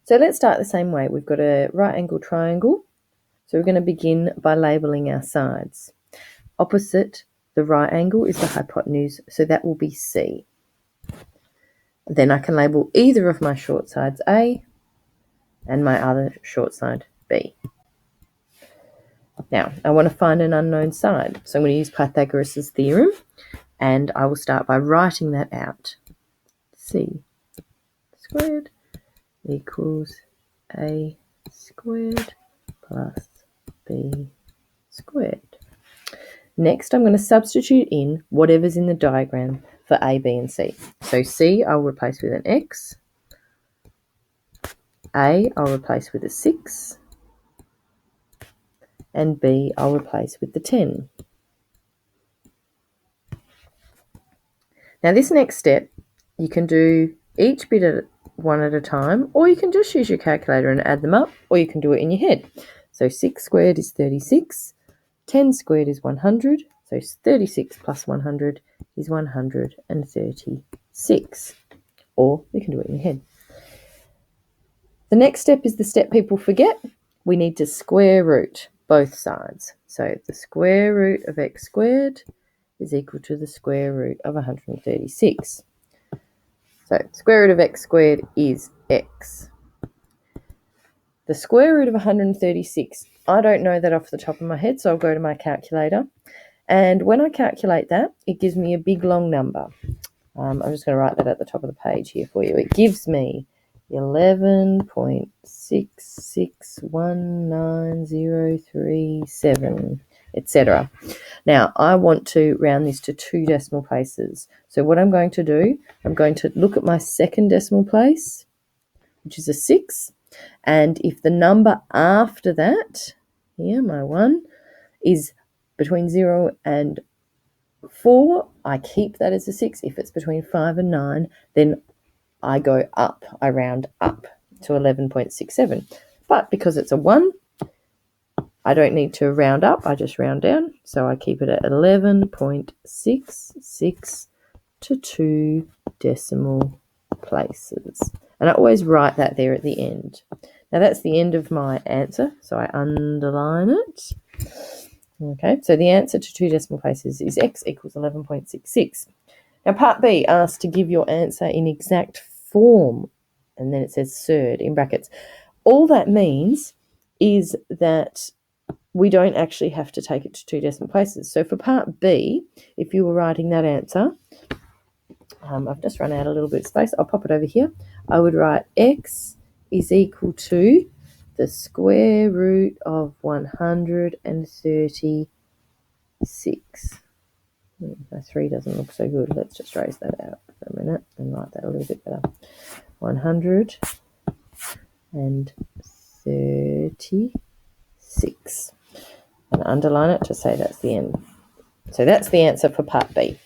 So let's start the same way. We've got a right angle triangle. So we're going to begin by labelling our sides. Opposite the right angle is the hypotenuse, so that will be C. Then I can label either of my short sides A and my other short side B. Now, I want to find an unknown side, so I'm going to use Pythagoras Theorem, and I will start by writing that out. C squared equals A squared plus B squared. Next, I'm going to substitute in whatever's in the diagram for A, B, and C. So C I'll replace with an X, A I'll replace with a 6, and B I'll replace with the 10. Now this next step, you can do each bit one at a time, or you can just use your calculator and add them up, or you can do it in your head. So 6 squared is 36, 10 squared is 100, so 36 plus 100 is 136, or you can do it in your head. The next step is the step people forget. We need to square root both sides. So the square root of x squared is equal to the square root of 136. So square root of x squared is x. The square root of 136, I don't know that off the top of my head, so I'll go to my calculator. And when I calculate that, it gives me a big long number. I'm just going to write that at the top of the page here for you. It gives me 11.66190337, etc. Now, I want to round this to 2 decimal places. So what I'm going to do, I'm going to look at my second decimal place, which is a 6. And if the number after that, here, my 1, is between 0 and 4, I keep that as a 6. If it's between 5 and 9, then I go up, I round up to 11.67. But because it's a 1, I don't need to round up, I just round down. So I keep it at 11.66 to 2 decimal places. And I always write that there at the end. Now that's the end of my answer, so I underline it. Okay, so the answer to 2 decimal places is x equals 11.66. Now part B asks to give your answer in exact form, and then it says third in brackets. All that means is that we don't actually have to take it to 2 decimal places. So for part B, if you were writing that answer, I've just run out a little bit of space. I'll pop it over here. I would write x is equal to the square root of 136. My 3 doesn't look so good. Let's just raise that out for a minute and write that a little bit better. 136. And underline it to say that's the end. So that's the answer for part B.